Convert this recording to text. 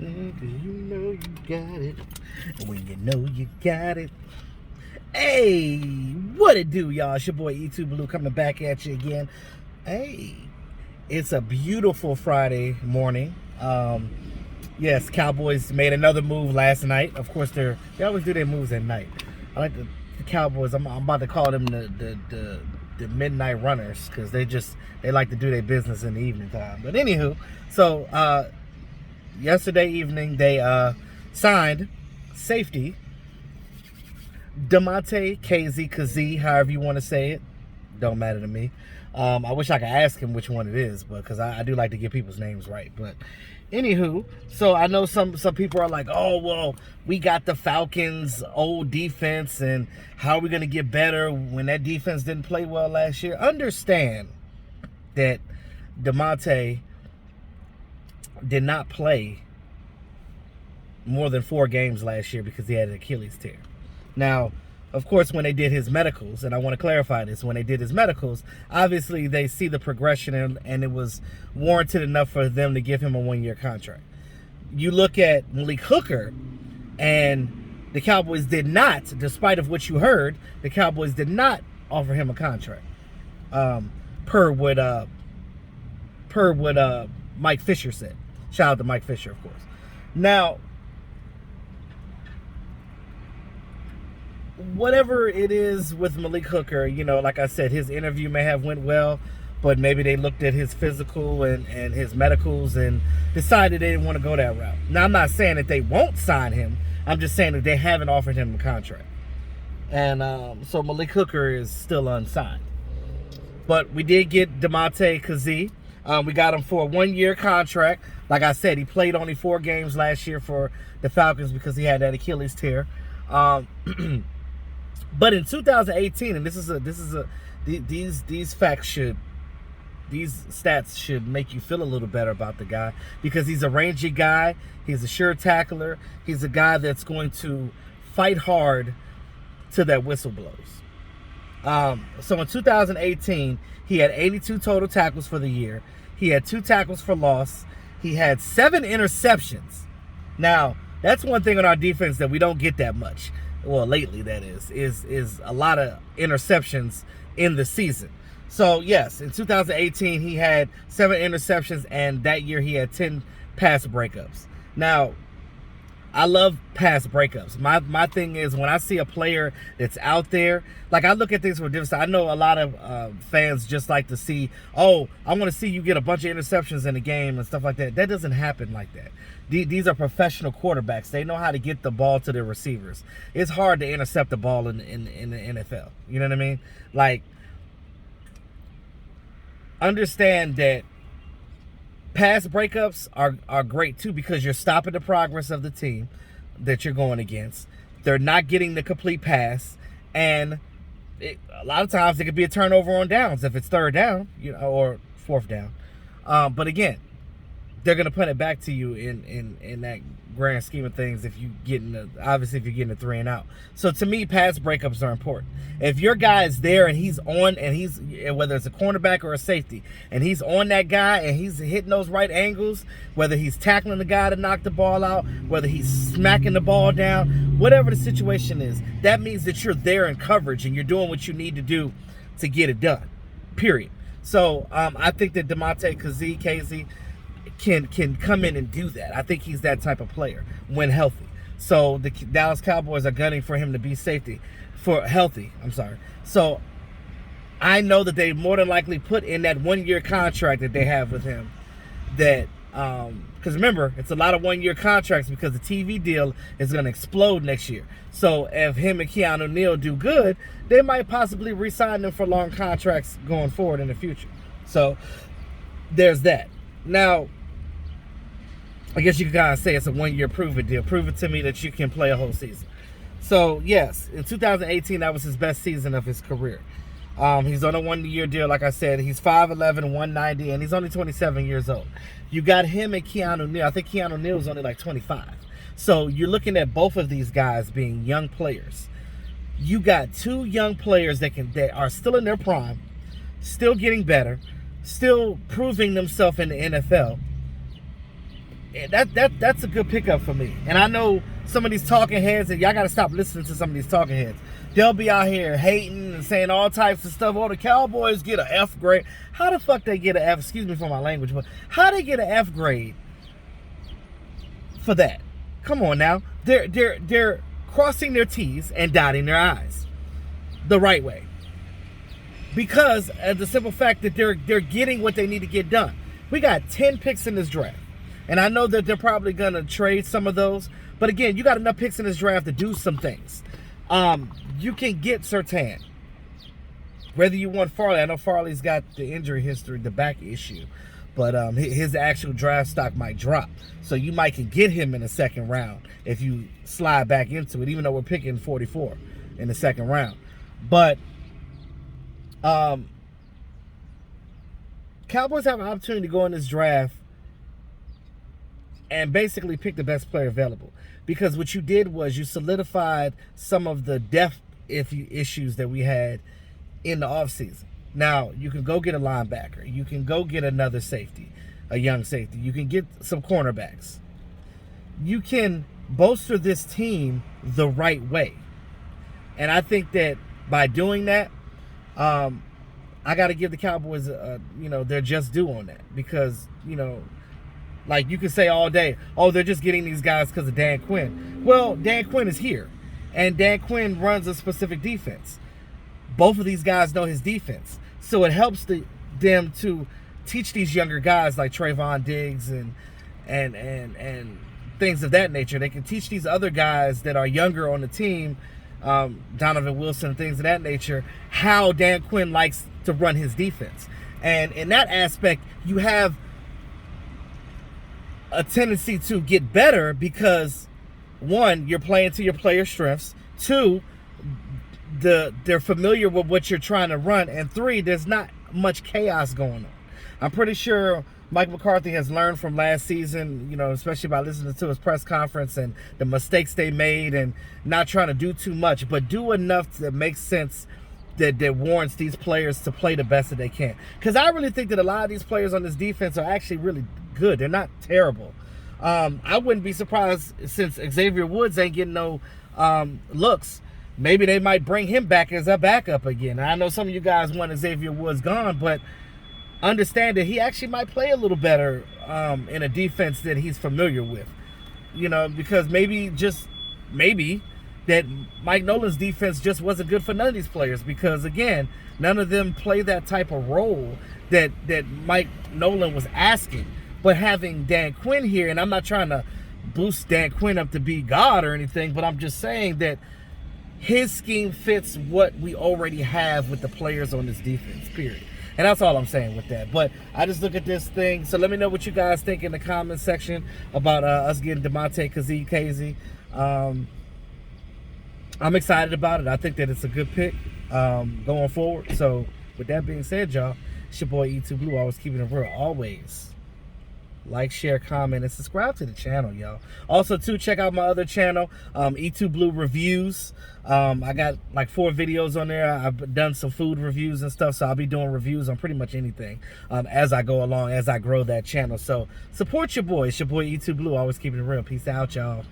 'Cause you know you got it. And when you know you got it. Hey, what it do, y'all? It's your boy E2 Blue coming back at you again. Hey, it's a beautiful Friday morning. Yes, Cowboys made another move last night. Of course, they always do their moves at night. I like the Cowboys. I'm about to call them the midnight runners because they like to do their business in the evening time. But anywho, so yesterday evening they signed safety Damontae Kazee, however you want to say it. Don't matter to me. I wish I could ask him which one it is, but because I do like to get people's names right. But anywho, so I know some people are like, oh, well, we got the Falcons' old defense, and how are we going to get better when that defense didn't play well last year? Understand that Damontae did not play more than 4 games last year because he had an Achilles tear. Now, of course, when they did his medicals, and I want to clarify this, when they did his medicals, obviously they see the progression and it was warranted enough for them to give him a 1-year contract. You look at Malik Hooker, and the Cowboys did not, despite of what you heard, the Cowboys did not offer him a contract. Per what Mike Fisher said. Shout out to Mike Fisher, of course. Now, whatever it is with Malik Hooker, like I said, his interview may have went well, but maybe they looked at his physical and his medicals and decided they didn't want to go that route. Now, I'm not saying that they won't sign him. I'm just saying that they haven't offered him a contract. And so Malik Hooker is still unsigned. But we did get Damontae Kazee. We got him for a 1-year contract. Like I said, he played only 4 games last year for the Falcons because he had that Achilles tear. But in 2018, and these stats should make you feel a little better about the guy because he's a rangy guy. He's a sure tackler. He's a guy that's going to fight hard till that whistle blows. So in 2018, he had 82 total tackles for the year. He had 2 tackles for loss. He had 7 interceptions. Now, that's one thing on our defense that we don't get that much. Well, lately that is a lot of interceptions in the season. So yes, in 2018 he had 7 interceptions, and that year he had 10 pass breakups. Now, I love pass breakups. My thing is when I see a player that's out there, like I look at things from a different side. I know a lot of fans just like to see, oh, I want to see you get a bunch of interceptions in a game and stuff like that. That doesn't happen like that. These are professional quarterbacks. They know how to get the ball to their receivers. It's hard to intercept the ball in the NFL. You know what I mean? Like, understand that pass breakups are great too because you're stopping the progress of the team that you're going against. They're not getting the complete pass, and a lot of times it could be a turnover on downs if it's 3rd down, or 4th down. But again, they're gonna put it back to you in that grand scheme of things if you're getting a 3 and out. So to me, pass breakups are important. If your guy is there and he's on, and he's, whether it's a cornerback or a safety, and he's on that guy and he's hitting those right angles, whether he's tackling the guy to knock the ball out, whether he's smacking the ball down, whatever the situation is, that means that you're there in coverage and you're doing what you need to do to get it done, period. So I think that Damontae Kazee can come in and do that. I think he's that type of player when healthy. So the Dallas Cowboys are gunning for him to be healthy. So I know that they more than likely put in that 1-year contract that they have with him. That because remember, it's a lot of 1-year contracts because the TV deal is going to explode next year. So if him and Keanu Neal do good, they might possibly re-sign them for long contracts going forward in the future. So there's that. Now, I guess you can kind of say it's a 1-year prove-it deal. Prove it to me that you can play a whole season. So, yes, in 2018, that was his best season of his career. He's on a 1-year deal, like I said. He's 5'11", 190, and he's only 27 years old. You got him and Keanu Neal. I think Keanu Neal is only like 25. So you're looking at both of these guys being young players. You got 2 young players that are still in their prime, still getting better, still proving themselves in the NFL. that's a good pickup for me. And I know some of these talking heads, and y'all got to stop listening to some of these talking heads. They'll be out here hating and saying all types of stuff. Oh, the Cowboys get an F grade. How the fuck they get an F? Excuse me for my language, but how they get an F grade for that? Come on now. They're crossing their T's and dotting their I's the right way. Because of the simple fact that they're getting what they need to get done. We got 10 picks in this draft. And I know that they're probably going to trade some of those. But again, you got enough picks in this draft to do some things. You can get Surtain. Whether you want Farley. I know Farley's got the injury history, the back issue. But his actual draft stock might drop. So you might can get him in the second round if you slide back into it, even though we're picking 44 in the second round. But Cowboys have an opportunity to go in this draft and basically pick the best player available. Because what you did was you solidified some of the depth issues that we had in the offseason. Now, you can go get a linebacker. You can go get another safety, a young safety. You can get some cornerbacks. You can bolster this team the right way. And I think that by doing that, I got to give the Cowboys, they're just due on that. Because, like you can say all day, oh, they're just getting these guys because of Dan Quinn. Well, Dan Quinn is here. And Dan Quinn runs a specific defense. Both of these guys know his defense. So it helps them to teach these younger guys like Trayvon Diggs and things of that nature. They can teach these other guys that are younger on the team, Donovan Wilson, things of that nature, how Dan Quinn likes to run his defense. And in that aspect, you have a tendency to get better because, one, you're playing to your player's strengths. Two, they're familiar with what you're trying to run. And three, there's not much chaos going on. I'm pretty sure Mike McCarthy has learned from last season, especially by listening to his press conference and the mistakes they made and not trying to do too much, but do enough that makes sense that warrants these players to play the best that they can. Because I really think that a lot of these players on this defense are actually really good. They're not terrible. I wouldn't be surprised since Xavier Woods ain't getting no looks. Maybe they might bring him back as a backup again. I know some of you guys want Xavier Woods gone, but understand that he actually might play a little better in a defense that he's familiar with. Because maybe that Mike Nolan's defense just wasn't good for none of these players because, again, none of them play that type of role that Mike Nolan was asking. But having Dan Quinn here, and I'm not trying to boost Dan Quinn up to be God or anything, but I'm just saying that his scheme fits what we already have with the players on this defense, period. And that's all I'm saying with that. But I just look at this thing. So let me know what you guys think in the comment section about us getting Damontae Kazee. I'm excited about it. I think that it's a good pick going forward. So with that being said, y'all, it's your boy E2 Blue, always keeping it real, always. Like, share, comment, and subscribe to the channel, y'all. Also, too, check out my other channel, E2 Blue Reviews. I got like 4 videos on there. I've done some food reviews and stuff, so I'll be doing reviews on pretty much anything as I go along, as I grow that channel. So support your boy. It's your boy E2 Blue, always keeping it real. Peace out, y'all.